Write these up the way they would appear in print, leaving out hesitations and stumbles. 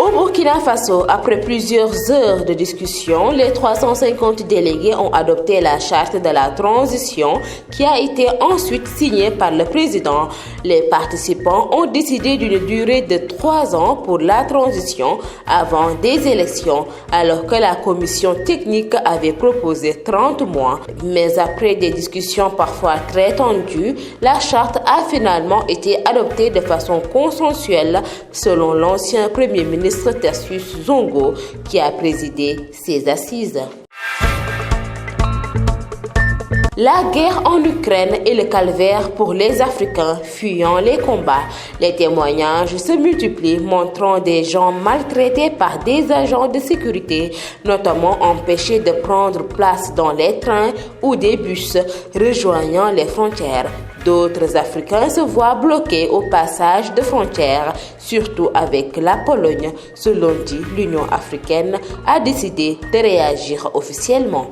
Au Burkina Faso, après plusieurs heures de discussion, les 350 délégués ont adopté la charte de la transition qui a été ensuite signée par le président. Les participants ont décidé d'une durée de 3 ans pour la transition avant des élections, alors que la commission technique avait proposé 30 mois. Mais après des discussions parfois très tendues, la charte a finalement été adoptée de façon consensuelle selon l'ancien Premier ministre Tertius Zongo qui a présidé ces assises. La guerre en Ukraine est le calvaire pour les Africains fuyant les combats. Les témoignages se multiplient montrant des gens maltraités par des agents de sécurité, notamment empêchés de prendre place dans les trains ou des bus rejoignant les frontières. D'autres Africains se voient bloqués au passage de frontières, surtout avec la Pologne. Ce lundi, l'Union africaine a décidé de réagir officiellement.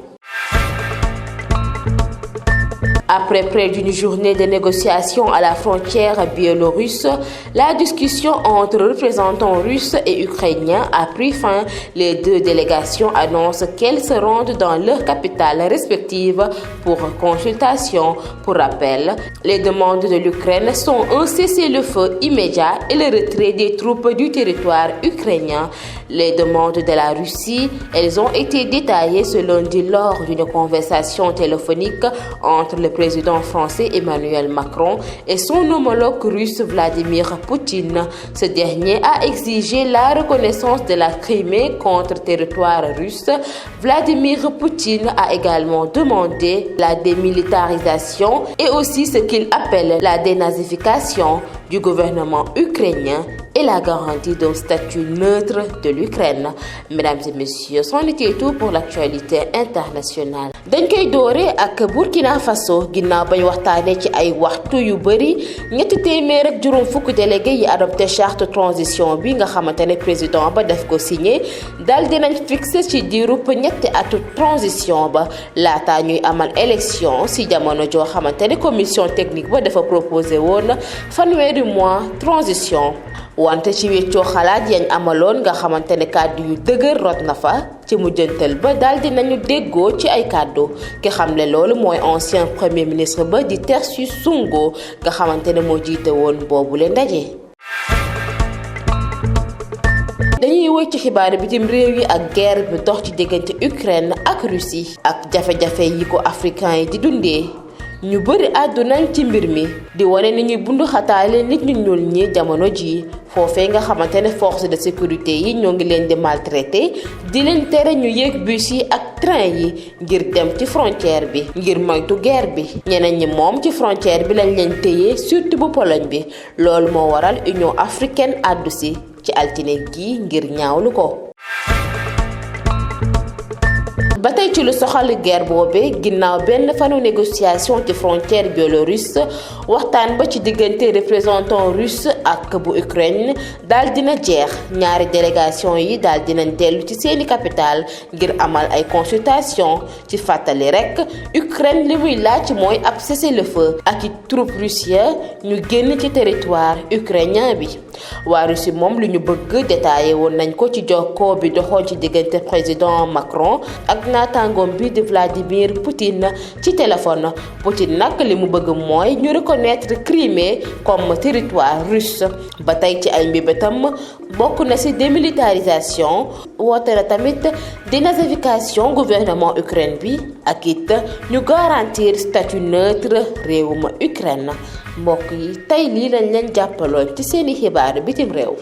Après près d'une journée de négociations à la frontière biélorusse, la discussion entre représentants russes et ukrainiens a pris fin. Les deux délégations annoncent qu'elles se rendent dans leurs capitales respectives pour consultation. Pour rappel, les demandes de l'Ukraine sont un cessez-le-feu immédiat et le retrait des troupes du territoire ukrainien. Les demandes de la Russie, elles ont été détaillées ce lundi lors d'une conversation téléphonique entre le président français Emmanuel Macron et son homologue russe Vladimir Poutine. Ce dernier a exigé la reconnaissance de la Crimée contre territoire russe. Vladimir Poutine a également demandé la démilitarisation et aussi ce qu'il appelle la dénazification du gouvernement ukrainien et la garantie d'un statut neutre de l'Ukraine. Mesdames et messieurs, c'en était tout pour l'actualité internationale. dañ koy doore ak Burkina Faso ginnaaw bañ waxtaanee ci ay waxtu yu bëri ñetti téeméer ak juróom fukk délégué yi adopté charte transition bi nga xamante ne président ba def ko signé dal dinañ fixé ci diirub ñetti atu transition ba laata ñuy amal élection si jamono joo xamante ne commission technique ba dafa proposé woon fanweeri mois transition. wante ci weccoo xalaat yañ amaloon nga xamante ne kàddu yu dëgër rot na fa ci mujjantal ba daal dinañu déggoo ci ay kàddu ki xamle loolu mooy ancien premier ministre ba di Tertius Zongo nga xamante ne moo jiite woon boobu le ndaje. dañuy wëy ci xibaar bitim réew yi ak guerre bi dox ci diggante Ukraine ak Russie ak jafe-jafe yi ko africain yi di dundee. ñu bëri àddunañ ci mbir mi di wane ni ñuy bundu xataale nit ñu ñuul ñi jamono ji foofee nga xamante ne force de sécurité yi ñoo ngi leen di maltraité di leen tere ñu yéeg bus yi ak train yi ngir dem ci frontière bi ngir moytu guerre bi ñeneen ñi moom ci frontière bi lañ leen téye surtout bu Pologne bi loolu moo waral Union africaine àddu si ci altine gi ngir ñaawlu ko. ba tey ci lu soxal guerre boobee ginnaaw benn fanu négociation ci frontière biélorusse waxtaan ba ci diggante représentant russe ak bu Ukraine daal dina jeex ñaari délégation yi daal dinañ dellu ci seeni capitale ngir amal ay consultation ci fàttali rek Ukraine li muy laaj mooy ab cessez-le-feu ak i troupes russiennes ñu génn ci territoire ukrainien bi. waa Russie moom lu ñu bëgg détaillé woon nañ ko ci jokkoo bi doxoon ci diggante président Macron ak naataangoom bi di Vladimir Poutine ci téléphone. Poutine nag li mu bëgg mooy ñu reconnaître Crimée comme territoire russe. ba tey ci ay mbébétam bokk na ci démilitarisation woote na tamit dénazification gouvernement Ukraine bi ak it ñu garantir statut neutre réewum Ukraine. mbokk yi tey lii lañ leen jàppaloon ci seeni xibaar bitim réew.